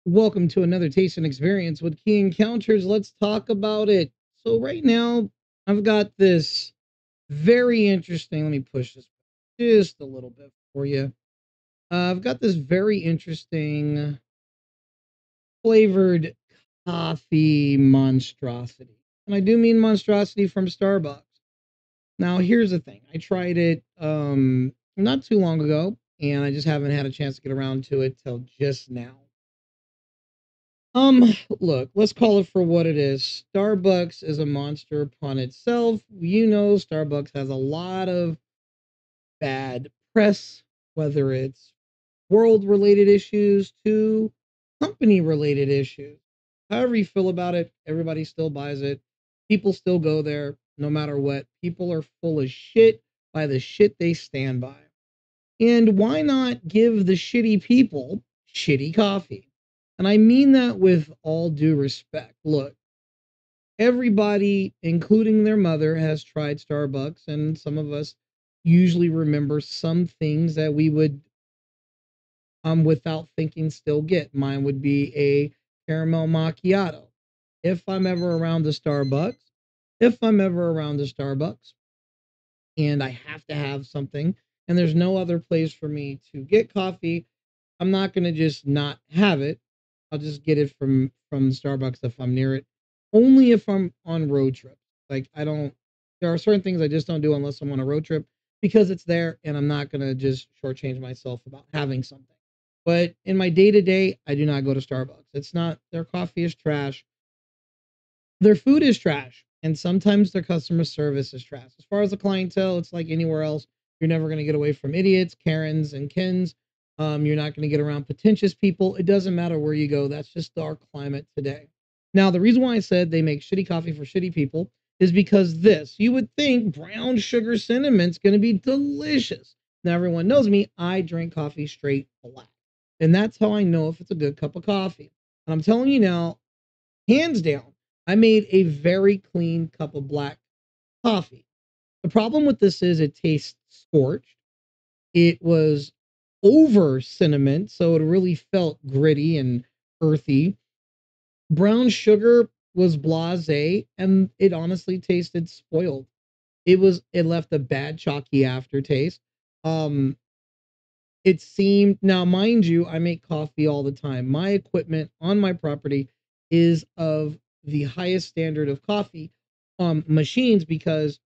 Welcome to another taste and experience with Key Encounters. Let's talk about it. So right now, I've got this very interesting. Let me push this just a little bit for you. I've got this very interesting flavored coffee monstrosity, and I do mean monstrosity from Starbucks. Now, here's the thing: I tried it not too long ago, and I just haven't had a chance to get around to it till just now. Um, Look, let's call it for what it is. Starbucks is a monster upon itself. You know, Starbucks has a lot of bad press, whether it's world related issues to company related issues. However you feel about it, everybody still buys it. People still go there no matter what. People are full of shit by the shit they stand by. And why not give the shitty people shitty coffee? And I mean that with all due respect. Look, everybody, including their mother, has tried Starbucks, and some of us usually remember some things that we would, without thinking, still get. Mine would be a caramel macchiato. If I'm ever around the Starbucks, if I'm ever around the Starbucks, and I have to have something, and there's no other place for me to get coffee, I'm not gonna just not have it. I'll just get it from Starbucks if I'm near it. Only if I'm on road trips. Like I don't. There are certain things I just don't do unless I'm on a road trip because it's there, and I'm not gonna just shortchange myself about having something. But in my day to day, I do not go to Starbucks. It's not their coffee is trash. Their food is trash, and sometimes their customer service is trash. As far as the clientele, it's like anywhere else. You're never going to get away from idiots, Karens, and Kens. You're not going to get around pretentious people. It doesn't matter where you go. That's just our climate today. Now, the reason why I said they make shitty coffee for shitty people is because this. You would think brown sugar cinnamon's going to be delicious. Now, everyone knows me. I drink coffee straight black. And that's how I know if it's a good cup of coffee. And I'm telling you now, hands down, I made a very clean cup of black coffee. The problem with this is it tastes scorched. It was over cinnamon, so it really felt gritty and earthy. Brown sugar was blasé, and it honestly tasted spoiled. It left a bad chalky aftertaste. Um, it seemed now, mind you, I make coffee all the time. My equipment on my property is of the highest standard of coffee machines because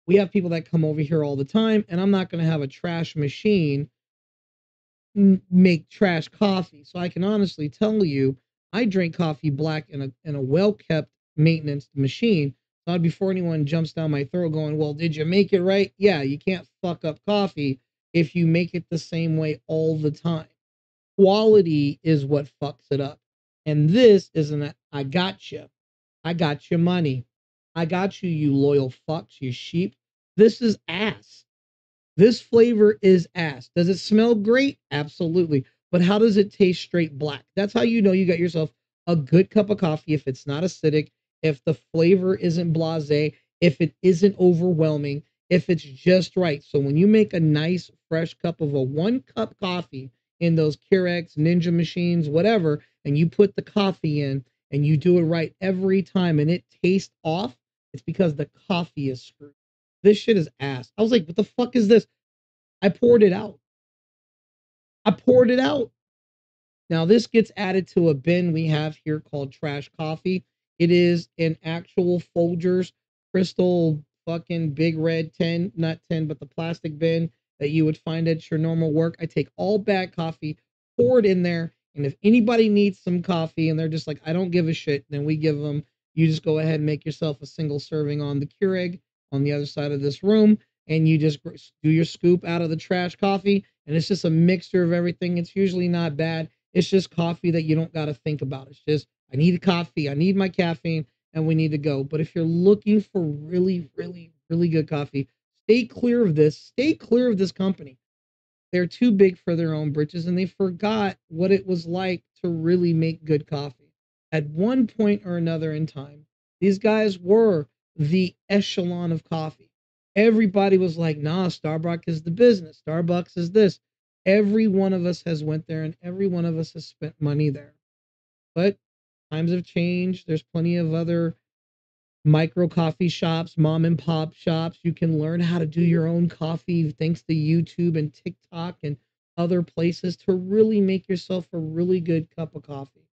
we have people that come over here all the time, and I'm not going to have a trash machine make trash coffee. So I can honestly tell you, I drink coffee black in a well kept maintenance machine. Not before anyone jumps down my throat going, well, did you make it right? Yeah, you can't fuck up coffee if you make it the same way all the time. Quality is what fucks it up. And this isn't I got you. I got your money. I got you, you loyal fucks, you sheep. This is ass. This flavor is ass. Does it smell great? Absolutely. But how does it taste straight black? That's how you know you got yourself a good cup of coffee if it's not acidic, if the flavor isn't blasé, if it isn't overwhelming, if it's just right. So when you make a nice fresh cup of a 1 cup coffee in those Keurig, Ninja machines, whatever, and you put the coffee in and you do it right every time and it tastes off, it's because the coffee is screwed. This shit is ass. I was like, what the fuck is this? I poured it out. I poured it out. Now, this gets added to a bin we have here called trash coffee. It is an actual Folgers crystal fucking big red tin, not tin, but the plastic bin that you would find at your normal work. I take all bad coffee, pour it in there. And if anybody needs some coffee and they're just like, I don't give a shit, then we give them, you just go ahead and make yourself a single serving on the Keurig on the other side of this room. And you just do your scoop out of the trash coffee. And it's just a mixture of everything. It's usually not bad. It's just coffee that you don't got to think about. It's just, I need a coffee, I need my caffeine, and we need to go. But if you're looking for really, really, really good coffee, stay clear of this. Stay clear of this company. They're too big for their own britches, and they forgot what it was like to really make good coffee. At one point or another in time, these guys were the echelon of coffee. Everybody was like, nah, Starbucks is the business. Starbucks is this. Every one of us has went there and every one of us has spent money there. But times have changed. There's plenty of other micro coffee shops, mom and pop shops. You can learn how to do your own coffee thanks to YouTube and TikTok and other places to really make yourself a really good cup of coffee.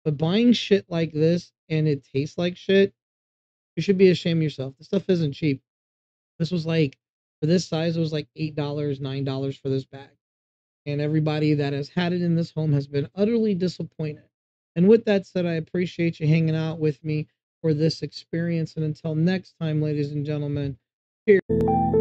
But buying shit like this and it tastes like shit, you should be ashamed of yourself. This stuff isn't cheap. This was like, for this size, it was like $8, $9 for this bag. And everybody that has had it in this home has been utterly disappointed. And with that said, I appreciate you hanging out with me for this experience. And until next time, ladies and gentlemen, cheers.